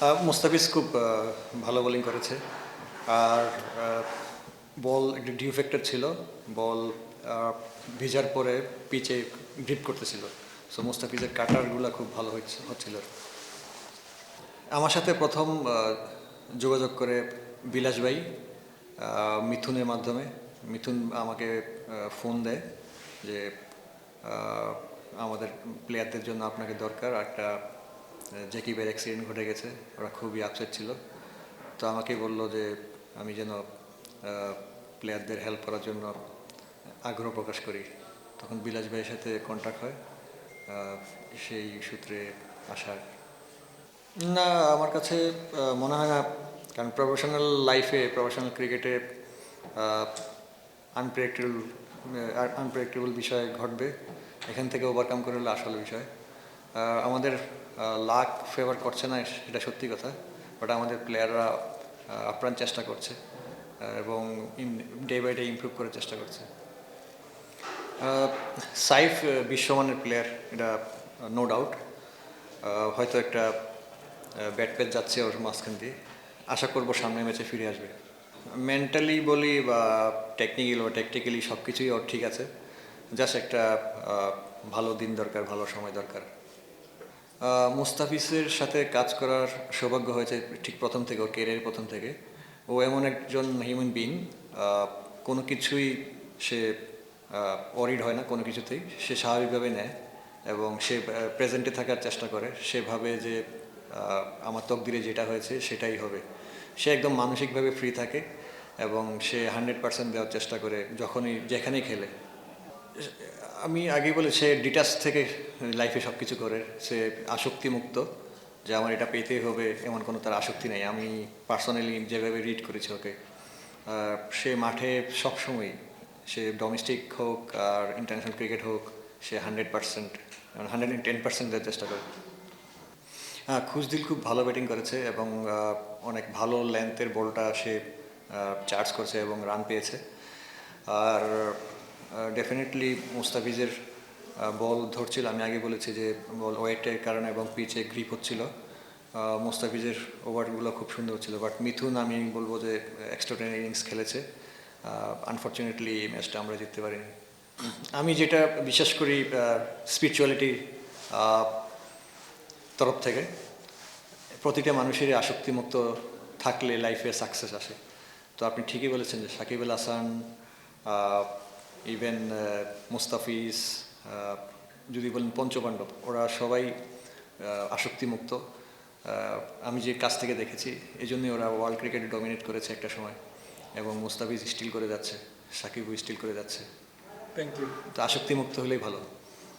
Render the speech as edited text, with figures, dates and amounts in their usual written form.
মুস্তাফিজ খুব ভালো বোলিং করেছে। আর বল একটু ডিফেক্টেড ছিল। বল ভিজার পরে পিচে গ্রিপ করতেছিল। সো মুস্তাফিজের কাটারগুলো খুব ভালো হচ্ছিল। আমার সাথে প্রথম যোগাযোগ করে বিলাস ভাই মিথুনের মাধ্যমে। মিথুন আমাকে ফোন দেয় যে আহ, আমাদের প্লেয়ারদের জন্য আপনাকে দরকার। একটা জেকিবের অ্যাক্সিডেন্ট ঘটে গেছে, ওরা খুবই আপসেট ছিল। তো আমাকে বলল যে আমি যেন প্লেয়ারদের হেল্প করার জন্য আগ্রহ প্রকাশ করি। তখন বিলাস ভাইয়ের সাথে কন্ট্যাক্ট হয়, সেই সূত্রে আসার। না, আমার কাছে মনে হয় না। কারণ প্রফেশনাল লাইফে, প্রফেশনাল ক্রিকেটে আনপ্রেডিক্টেবল আনপ্রেডিক্টেবল বিষয় ঘটবে। এখান থেকে ওভারকাম করে হলো আসল বিষয়। আমাদের লাক ফেভার করছে না, এটা সত্যি কথা। বাট আমাদের প্লেয়াররা আপ্রাণ চেষ্টা করছে এবং ডে বাই ডে ইমপ্রুভ করার চেষ্টা করছে। সাইফ বিশ্বমানের প্লেয়ার, এটা নো ডাউট। হয়তো একটা ব্যাট প্যাচ যাচ্ছে ওর মাঝখান দিয়ে। আশা করবো সামনের ম্যাচে ফিরে আসবে। মেন্টালি বলি বা টেকনিক্যালি সব কিছুই ওর ঠিক আছে। জাস্ট একটা ভালো দিন দরকার, ভালো সময় দরকার। মুস্তাফিজের সাথে কাজ করার সৌভাগ্য হয়েছে ঠিক প্রথম থেকে, ওর কেরিয়ারের প্রথম থেকে। ও এমন একজন হিউম্যান বিং, কোনো কিছুই সে অরিড হয় না কোনো কিছুতেই। সে স্বাভাবিকভাবে নেয় এবং সে প্রেজেন্টে থাকার চেষ্টা করে। সে ভাবে যে আমার তকদিরে যেটা হয়েছে সেটাই হবে। সে একদম মানসিকভাবে ফ্রি থাকে এবং সে 100% দেওয়ার চেষ্টা করে যখনই যেখানেই খেলে। আমি আগেই বলে, সে ডিটাচ থেকে লাইফে সব কিছু করে। সে আসক্তি মুক্ত, যে আমার এটা পেতেই হবে এমন কোনো তার আসক্তি নেই। আমি পার্সোনালি যেভাবে রিড করেছি ওকে, সে মাঠে সবসময়, সে ডোমেস্টিক হোক আর ইন্টারন্যাশনাল ক্রিকেট হোক, সে 100%, 110% দেওয়ার চেষ্টা করে। হ্যাঁ, খুশদিল খুব ভালো ব্যাটিং করেছে এবং অনেক ভালো লেন্থের বলটা সে চার্জ করছে এবং রান পেয়েছে। আর ডেফিনেটলি মুস্তাফিজের বল ধরছিল। আমি আগে বলেছি যে বল ওয়েটের কারণে এবং পিচে গ্রিপ হচ্ছিল। মুস্তাফিজের ওভারগুলো খুব সুন্দর ছিল। বাট মিথুন, আমি বলবো যে এক্সট্রাঅর্ডিনারি ইনিংস খেলেছে। আনফর্চুনেটলি এই ম্যাচটা আমরা জিততে পারিনি। আমি যেটা বিশ্বাস করি, স্পিরিচুয়ালিটি তরফ থেকে, প্রতিটা মানুষেরই আসক্তিমুক্ত থাকলে লাইফে সাকসেস আসে। তো আপনি ঠিকই বলেছেন যে সাকিব আল হাসান, ইভেন মুস্তাফিজ, যদি বলেন পঞ্চপাণ্ডব, ওরা সবাই আসক্তিমুক্ত। আমি যে কাছ থেকে দেখেছি, এই জন্যই ওরা ওয়ার্ল্ড ক্রিকেটে ডমিনেট করেছে একটা সময় এবং মুস্তাফিজ স্টিল করে যাচ্ছে, সাকিবও স্টিল করে যাচ্ছে। Thank you. তো আসক্তিমুক্ত হলেই ভালো।